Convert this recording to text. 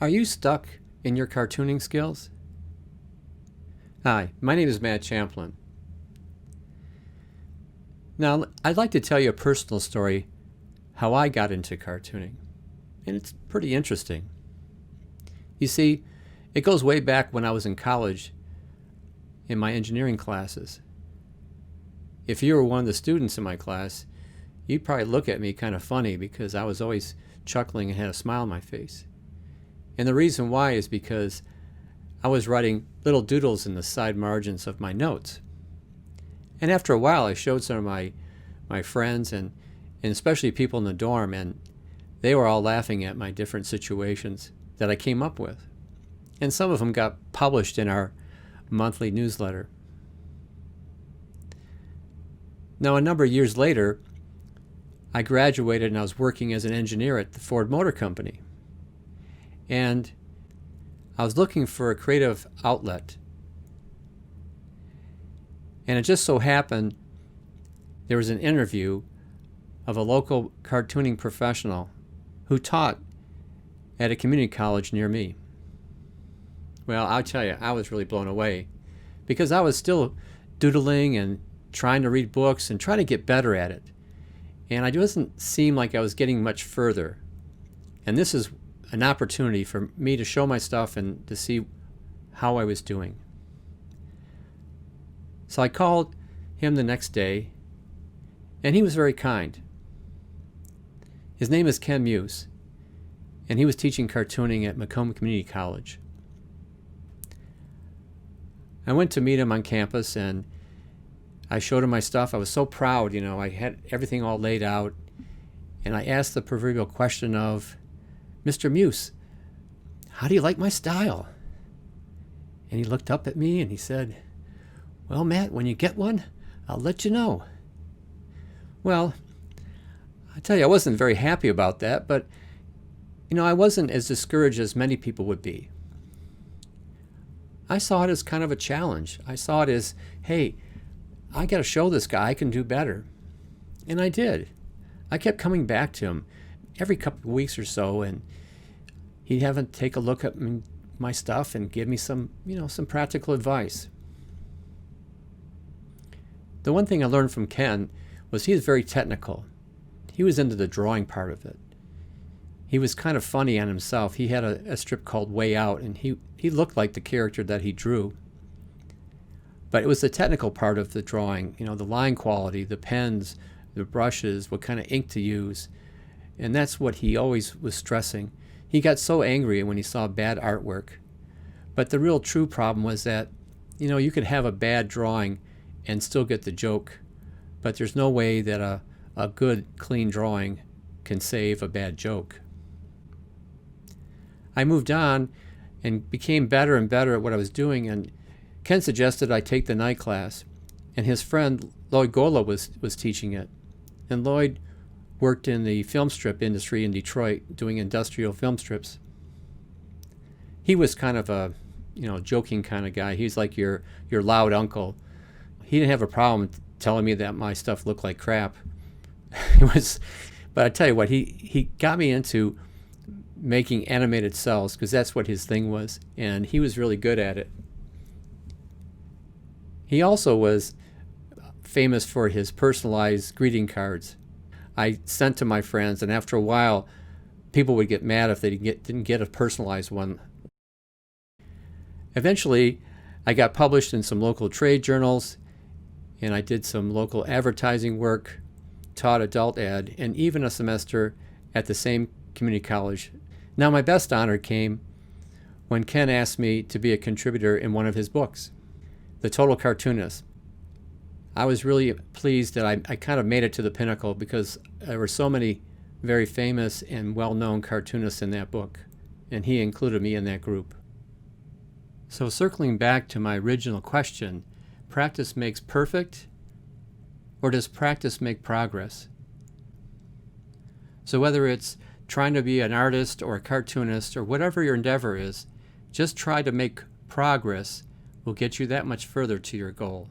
Are you stuck in your cartooning skills? Hi, my name is Matt Champlin. Now, I'd like to tell you a personal story how I got into cartooning, and it's pretty interesting. You see, it goes way back when I was in college in my engineering classes. If you were one of the students in my class, you'd probably look at me kind of funny because I was always chuckling and had a smile on my face. And the reason why is because I was writing little doodles in the side margins of my notes. And after a while, I showed some of my friends and especially people in the dorm, and they were all laughing at my different situations that I came up with. And some of them got published in our monthly newsletter. Now, a number of years later, I graduated and I was working as an engineer at the Ford Motor Company. And I was looking for a creative outlet. And it just so happened there was an interview of a local cartooning professional who taught at a community college near me. Well, I'll tell you, I was really blown away because I was still doodling and trying to read books and trying to get better at it. And it doesn't seem like I was getting much further. And this is an opportunity for me to show my stuff and to see how I was doing. So I called him the next day, and he was very kind. His name is Muse, and he was teaching cartooning at Macomb Community College. I went to meet him on campus, and I showed him my stuff. I was so proud, I had everything all laid out, and I asked the proverbial question of, "Mr. Muse, how do you like my style?" And he looked up at me and he said, "Well, Matt, when you get one, I'll let you know." Well, I tell you, I wasn't very happy about that, but, I wasn't as discouraged as many people would be. I saw it as kind of a challenge. I saw it as, hey, I got to show this guy I can do better. And I did. I kept coming back to him every couple of weeks or so, and he'd have him take a look at my stuff and give me some practical advice. The one thing I learned from Ken was he was very technical. He was into the drawing part of it. He was kind of funny on himself. He had a strip called Way Out, and he looked like the character that he drew. But it was the technical part of the drawing, the line quality, the pens, the brushes, what kind of ink to use. And that's what he always was stressing. He got so angry when he saw bad artwork. But the real true problem was that, you could have a bad drawing and still get the joke. But there's no way that a good, clean drawing can save a bad joke. I moved on and became better and better at what I was doing, and Ken suggested I take the night class, and his friend Lloyd Gola was teaching it. And Lloyd worked in the film strip industry in Detroit doing industrial film strips. He was kind of a joking kind of guy. He's like your loud uncle. He didn't have a problem telling me that my stuff looked like crap. But I tell you what, he got me into making animated cells because that's what his thing was, and he was really good at it. He also was famous for his personalized greeting cards. I sent to my friends, and after a while, people would get mad if they didn't get a personalized one. Eventually, I got published in some local trade journals, and I did some local advertising work, taught adult ed, and even a semester at the same community college. Now, my best honor came when Ken asked me to be a contributor in one of his books, The Total Cartoonist. I was really pleased that I kind of made it to the pinnacle because there were so many very famous and well-known cartoonists in that book, and he included me in that group. So circling back to my original question, practice makes perfect, or does practice make progress? So whether it's trying to be an artist or a cartoonist or whatever your endeavor is, just try to make progress will get you that much further to your goal.